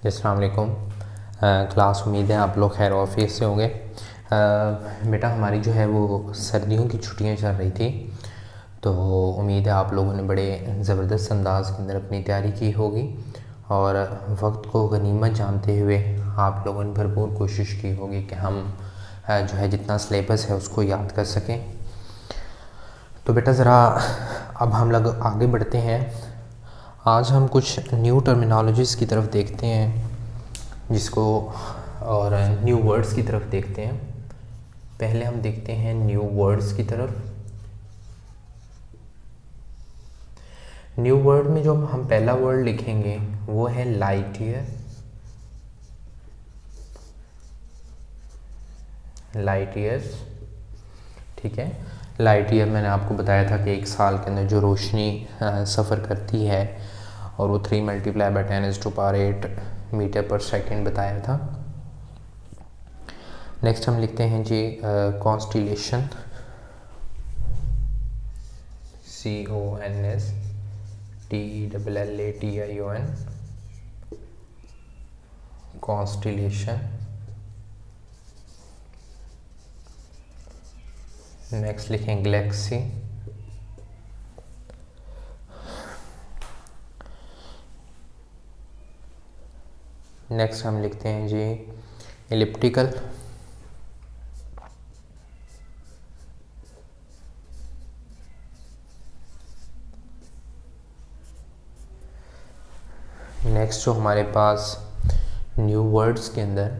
अस्सलाम वालेकुम। क्लास, उम्मीद है आप लोग खैर ऑफिस से होंगे। बेटा हमारी जो है वो सर्दियों की छुट्टियां चल रही थी, तो उम्मीद है आप लोगों ने बड़े ज़बरदस्त अंदाज के अंदर अपनी तैयारी की होगी और वक्त को गनीमत जानते हुए आप लोगों ने भरपूर कोशिश की होगी कि हम जो है जितना सिलेबस है उसको याद कर सकें। तो बेटा ज़रा अब हम लोग आगे बढ़ते हैं। आज हम कुछ न्यू टर्मिनोलॉजीज़ की तरफ देखते हैं जिसको और न्यू वर्ड्स की तरफ देखते हैं। पहले हम देखते हैं न्यू वर्ड्स की तरफ। न्यू वर्ड में जो हम पहला वर्ड लिखेंगे वो है लाइट ईयर। लाइट ईयर्स, ठीक है। लाइट ईयर मैंने आपको बताया था कि एक साल के अंदर जो रोशनी सफ़र करती है और वो 3 × 10⁸ मीटर पर सेकंड बताया था। नेक्स्ट हम लिखते हैं जी कॉन्स्टिलेशन। CONSTELLATION, constellation. नेक्स्ट लिखें गैलेक्सी। नेक्स्ट हम लिखते हैं जी एलिप्टिकल। नेक्स्ट जो हमारे पास न्यू वर्ड्स के अंदर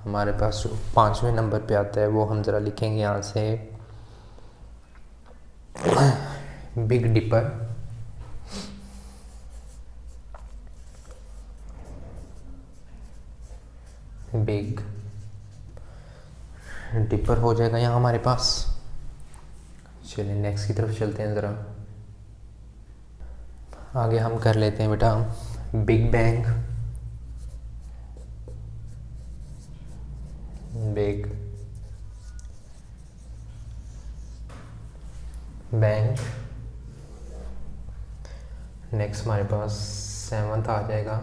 हमारे पास जो 5वें नंबर पे आता है वो हम ज़रा लिखेंगे यहाँ से बिग डिपर। बिग डिपर हो जाएगा यहाँ हमारे पास। चलिए नेक्स्ट की तरफ चलते हैं ज़रा। आगे हम कर लेते हैं बेटा big bang. Big bang. Next हमारे पास 7th आ जाएगा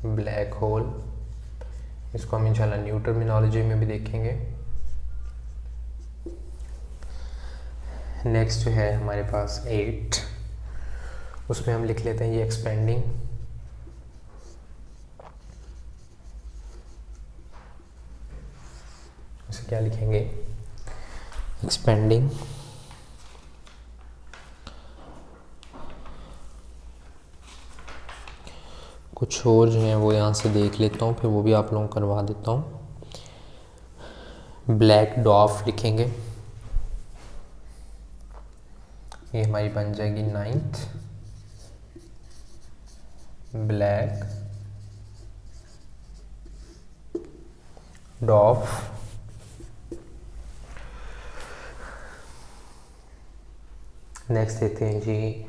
ब्लैक होल। इसको हम इंशाल्लाह न्यू टर्मिनोलॉजी में भी देखेंगे। नेक्स्ट जो है हमारे पास 8, उसमें हम लिख लेते हैं ये एक्सपेंडिंग। उसे क्या लिखेंगे? एक्सपेंडिंग। कुछ और जो है वो यहाँ से देख लेता हूँ, फिर वो भी आप लोगों को करवा देता हूँ। ब्लैक डॉफ लिखेंगे, ये हमारी बन जाएगी 9th। ब्लैक डॉफ। नेक्स्ट देते हैं जी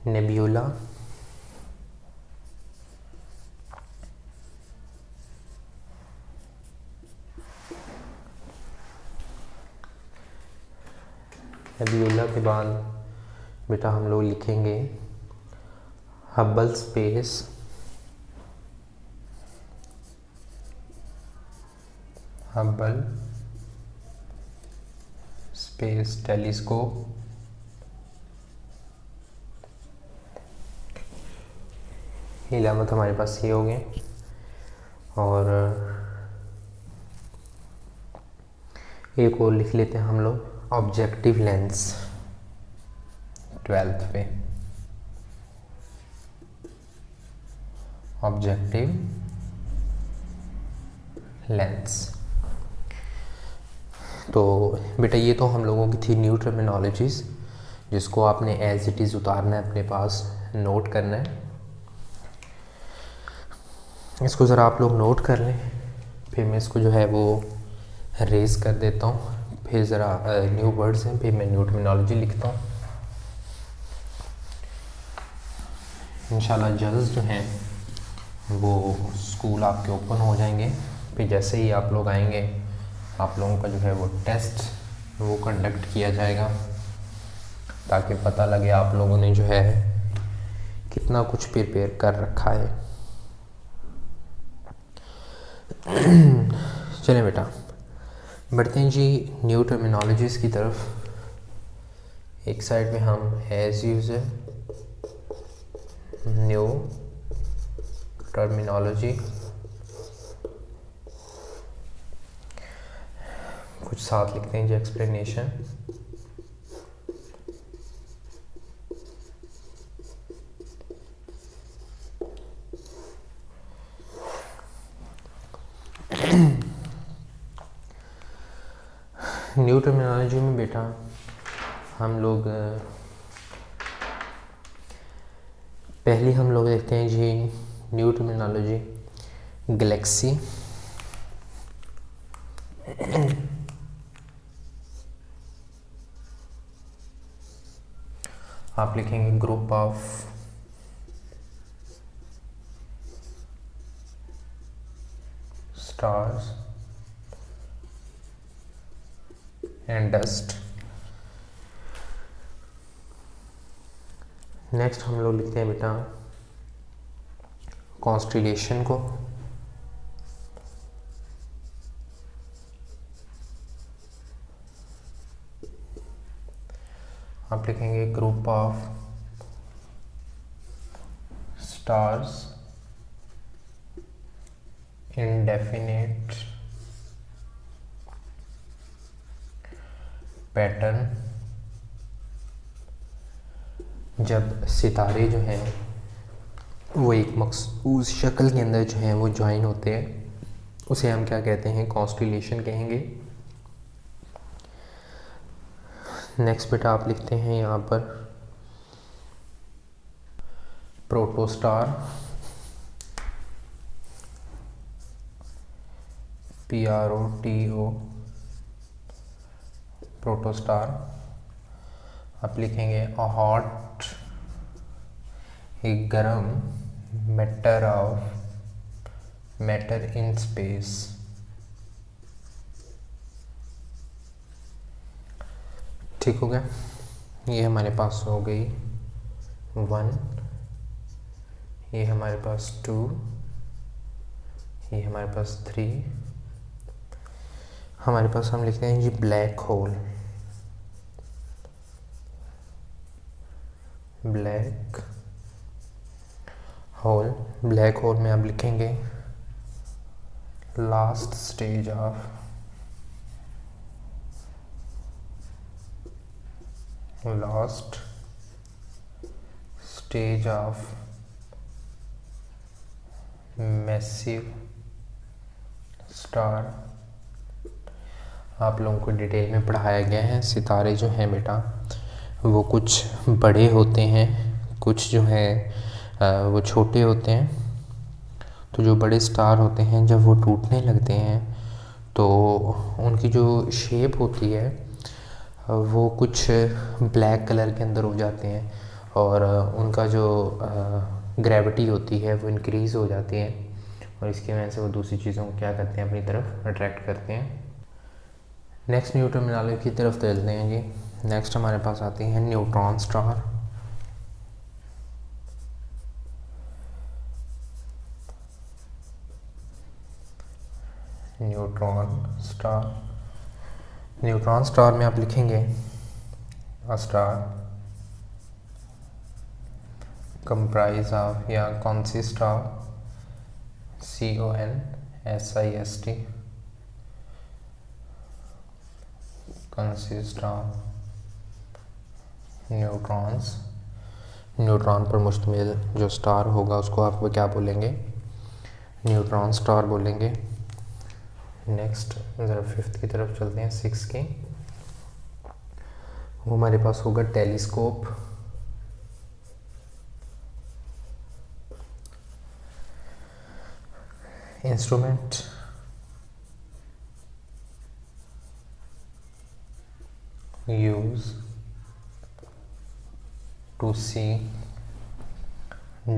नेब्यूला। नेब्यूला के बाद बेटा हम लोग लिखेंगे Hubble space. Hubble space telescope. Eleventh हमारे पास ये हो गए। और एक और लिख लेते हैं हम लोग ऑब्जेक्टिव लेंस 12th पे। Objective lens. तो बेटा ये तो हम लोगों की थी न्यू टर्मिनोलॉजीज़, जिसको आपने एज इट इज़ उतारना है, अपने पास नोट करना है। इसको ज़रा आप लोग नोट कर लें, फिर मैं इसको जो है वो रेज कर देता हूँ। फिर ज़रा न्यू वर्ड्स हैं, फिर मैं न्यू टर्मिनोलॉजी लिखता हूँ। इंशाल्लाह जल्द जो हैं वो स्कूल आपके ओपन हो जाएंगे। फिर जैसे ही आप लोग आएंगे आप लोगों का जो है वो टेस्ट वो कंडक्ट किया जाएगा, ताकि पता लगे आप लोगों ने जो है कि इतना कुछ प्रिपेयर कर रखा है। चलें बेटा बढ़ते हैं जी न्यू टर्मिनोलॉजीज़ की तरफ। एक साइड में हम एज यूज़र न्यू टर्मिनोलॉजी, कुछ साथ लिखते हैं जी एक्सप्लेनेशन। न्यू टर्मिनोलॉजी में बेटा हम लोग देखते हैं जी न्यू टर्मिनोलॉजी गैलेक्सी, आप लिखेंगे group of stars and dust. Next हम लोग लिखते हैं बेटा कॉन्स्टेलेशन को, आप लिखेंगे group of stars in definite pattern. जब सितारे जो हैं वो एक मखसूस शक्ल के अंदर जो हैं वो ज्वाइन होते हैं, उसे हम क्या कहते हैं, कॉन्स्टेलेशन कहेंगे। नेक्स्ट बेटा आप लिखते हैं यहाँ पर प्रोटोस्टार, PROTO प्रोटोस्टार। आप लिखेंगे अ हॉट, एक गर्म मैटर इन स्पेस। ठीक हो गया, ये हमारे पास हो गई 1, ये हमारे पास 2, ये हमारे पास 3, हमारे पास हम लिखते हैं जी ब्लैक होल। ब्लैक होल में आप लिखेंगे last stage of massive star. आप लोगों को डिटेल में पढ़ाया गया है, सितारे जो हैं बेटा वो कुछ बड़े होते हैं, कुछ जो हैं वो छोटे होते हैं। तो जो बड़े स्टार होते हैं जब वो टूटने लगते हैं तो उनकी जो शेप होती है वो कुछ ब्लैक कलर के अंदर हो जाते हैं और उनका जो ग्रेविटी होती है वो इंक्रीज़ हो जाती है और इसकी वजह से वो दूसरी चीज़ों को क्या करते हैं, अपनी तरफ अट्रैक्ट करते हैं। नेक्स्ट न्यू टर्मिनोलॉजी की तरफ चलते हैं जी। नेक्स्ट हमारे पास आती है न्यूट्रॉन स्टार। न्यूट्रॉन स्टार में आप लिखेंगे अ स्टार कंप्राइज ऑफ, या consist of, CONSIST, consist of neutrons. Neutron पर मुश्तमिल जो स्टार होगा उसको आप क्या बोलेंगे, न्यूट्रॉन स्टार बोलेंगे। नेक्स्ट ज़रा 5th की तरफ चलते हैं, 6 की। वो हमारे पास होगा telescope. Instrument use to see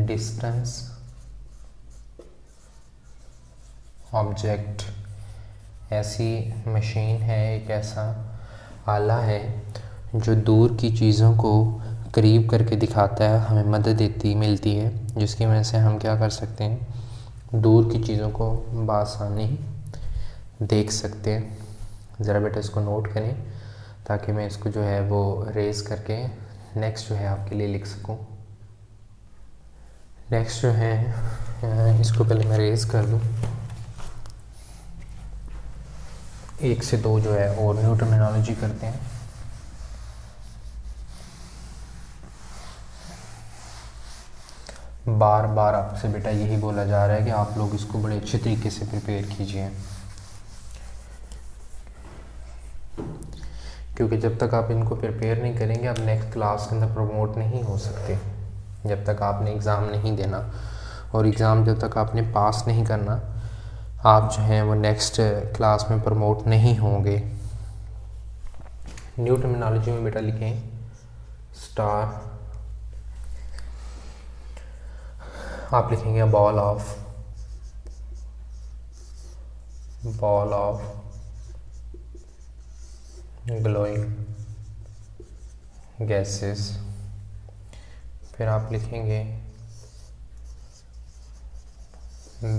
distance object. ऐसी मशीन है, एक ऐसा आला है जो दूर की चीज़ों को करीब करके दिखाता है, हमें मदद मिलती है, जिसकी वजह से हम क्या कर सकते हैं, दूर की चीज़ों को बआसानी देख सकते हैं। ज़रा बेटा इसको नोट करें ताकि मैं इसको जो है वो रेज़ करके नेक्स्ट जो है आपके लिए लिख सकूं। नेक्स्ट जो है इसको पहले मैं रेज़ कर दूं। 1 से 2 जो है और न्यू टर्मिनोलॉजी करते हैं। बार बार आपसे बेटा यही बोला जा रहा है कि आप लोग इसको बड़े अच्छे तरीके से प्रिपेयर कीजिए, क्योंकि जब तक आप इनको प्रिपेयर नहीं करेंगे आप नेक्स्ट क्लास के अंदर प्रमोट नहीं हो सकते। जब तक आपने एग्ज़ाम नहीं देना, और एग्ज़ाम जब तक आपने पास नहीं करना, आप जो हैं वो नेक्स्ट क्लास में प्रमोट नहीं होंगे। न्यू टर्मिनोलॉजी में बेटा लिखें स्टार, आप लिखेंगे बॉल ऑफ ग्लोइंग गैसेस। फिर आप लिखेंगे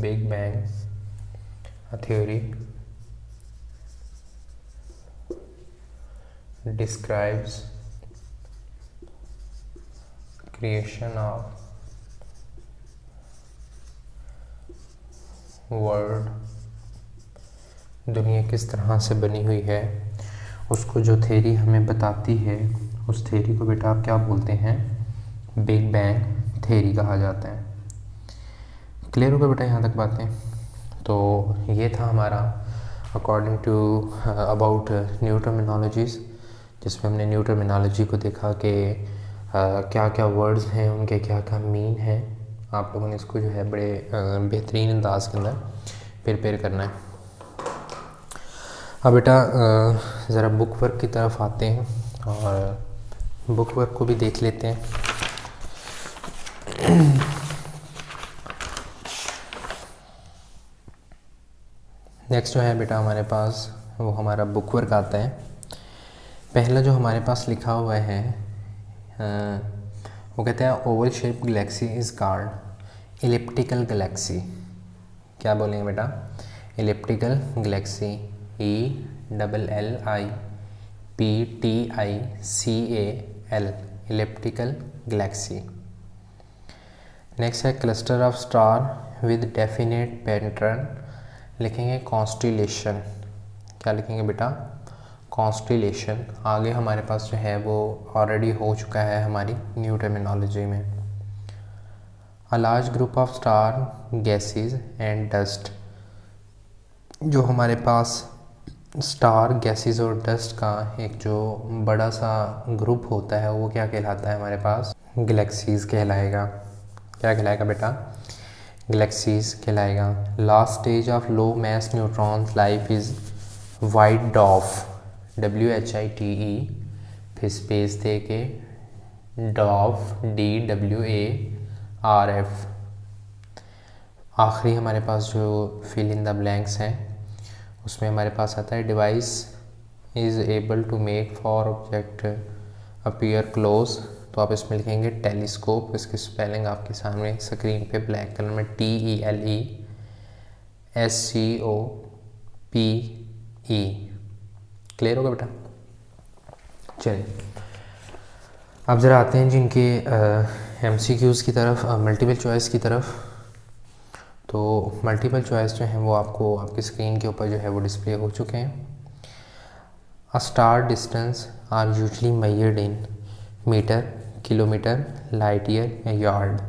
big bang a theory describes creation of world. दुनिया किस तरह से बनी हुई है उसको जो थ्योरी हमें बताती है, उस थ्योरी को बेटा आप क्या बोलते हैं, बिग बैंग थ्योरी कहा जाता है। क्लियर होगा बेटा यहाँ तक बातें? तो ये था हमारा according to about new terminologies, जिसमें हमने न्यू टर्मिनोलॉजी को देखा कि क्या क्या वर्ड्स हैं, उनके क्या क्या मीन हैं। आप लोगों ने इसको जो है बड़े बेहतरीन अंदाज के अंदर प्रिपेयर करना है। अब बेटा ज़रा बुक वर्क की तरफ आते हैं और बुक वर्क को भी देख लेते हैं। नेक्स्ट जो है बेटा हमारे पास वो हमारा बुक वर्क आता है। पहला जो हमारे पास लिखा हुआ है वो कहते हैं oval shape galaxy is called elliptical galaxy. क्या बोलेंगे बेटा? Elliptical galaxy, ELLIPTICAL, elliptical galaxy. Next है cluster of star with definite pattern, लिखेंगे कॉन्स्टिलेशन। क्या लिखेंगे बेटा? कॉन्स्टिलेशन। आगे हमारे पास जो है वो ऑलरेडी हो चुका है हमारी न्यू टर्मिनोलॉजी में। A large group of star gases and dust, जो हमारे पास स्टार गैसेस और डस्ट का एक जो बड़ा सा ग्रुप होता है वो क्या कहलाता है हमारे पास? गैलेक्सीज कहलाएगा। क्या कहलाएगा बेटा? गैलेक्सीज कहलाएगा। Last stage of low mass neutrons life is white डॉफ, WHITE, फिर स्पेस दे के डॉफ, DWARF। आखिरी हमारे पास जो फिल इन द ब्लैंक्स हैं उसमें हमारे पास आता है device is able to make for object appear close. तो आप इसमें लिखेंगे टेलीस्कोप। इसकी स्पेलिंग आपके सामने स्क्रीन पे ब्लैक कलर में TELESCOPE। क्लियर होगा बेटा? चलिए अब ज़रा आते हैं जिनके MCQs की तरफ, मल्टीपल चॉइस की तरफ। तो मल्टीपल चॉइस जो हैं वो आपको आपकी स्क्रीन के ऊपर जो है वो डिस्प्ले हो चुके हैं। A star distance are usually measured in metre, kilometre, light year या यार्ड।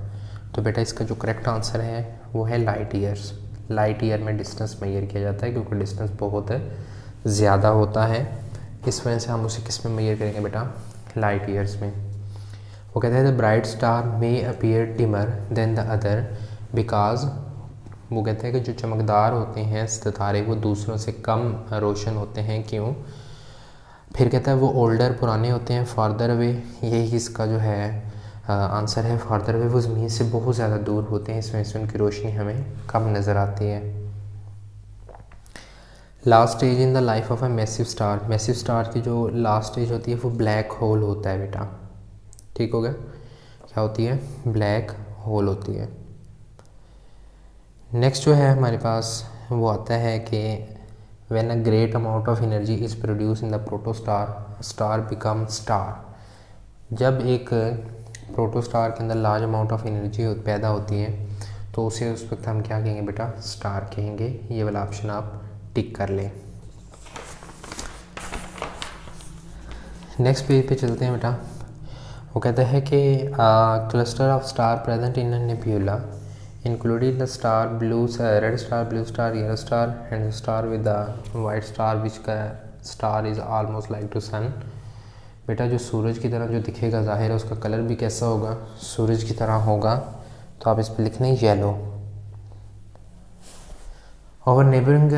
तो बेटा इसका जो करेक्ट आंसर है वो है लाइट ईयर्स। लाइट ईयर में डिस्टेंस मेजर किया जाता है क्योंकि डिस्टेंस बहुत ज़्यादा होता है, इस वजह से हम उसे किस में मेजर करेंगे बेटा? लाइट ईयर्स में। वो कहते हैं the bright star may appear dimmer than the other because, वो कहते हैं कि जो चमकदार होते हैं सितारे वो दूसरों से कम रोशन होते हैं। क्यों? फिर कहता है वो ओल्डर पुराने होते हैं, फार्दर अवे, यही इसका जो है आंसर है। फार्दर अवे वो ज़मीन से बहुत ज़्यादा दूर होते हैं, इस वजह से उनकी रोशनी हमें कम नज़र आती है। Last stage in the life of a massive star, massive star की जो लास्ट स्टेज होती है वो ब्लैक होल होता है बेटा। ठीक हो गया, क्या होती है, ब्लैक होल होती है। नेक्स्ट जो है हमारे पास वो आता है कि when a great amount of energy is produce in the protostar, star become star. जब एक प्रोटोस्टार के अंदर लार्ज अमाउंट ऑफ एनर्जी पैदा होती है तो उसे उस वक्त हम क्या कहेंगे बेटा, स्टार कहेंगे। ये वाला ऑप्शन आप टिक कर लें। नेक्स्ट पेज पे चलते हैं बेटा। वो कहता है कि cluster of star present in nebula including the star blue, red star, blue star, yellow star and the star with the white star which star is almost like to sun। बेटा जो सूरज की तरह जो दिखेगा ज़ाहिर है उसका कलर भी कैसा होगा, सूरज की तरह होगा, तो आप इस पर लिखना है येलो। और neighbouring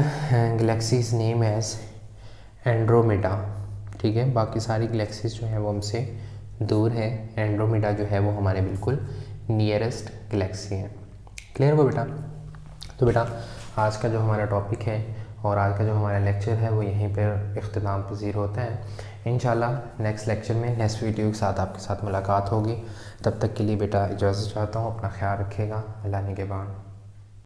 galaxies name as Andromeda. ठीक है, बाकी सारी गैलेक्सीज जो है वो हमसे दूर है, एंड्रोमेडा जो है वो हमारे बिल्कुल नियरेस्ट गैलेक्सी है। क्लियर हो बेटा? तो बेटा आज का जो हमारा टॉपिक है और आज का जो हमारा लेक्चर है वो यहीं पर इख्तिताम पज़ीर होता है। इंशाल्लाह नेक्स्ट लेक्चर में नेक्स्ट वीडियो के साथ आपके साथ मुलाकात होगी। तब तक के लिए बेटा इजाज़त चाहता हूँ, अपना ख्याल रखिएगा। अल्लाह निगहबान।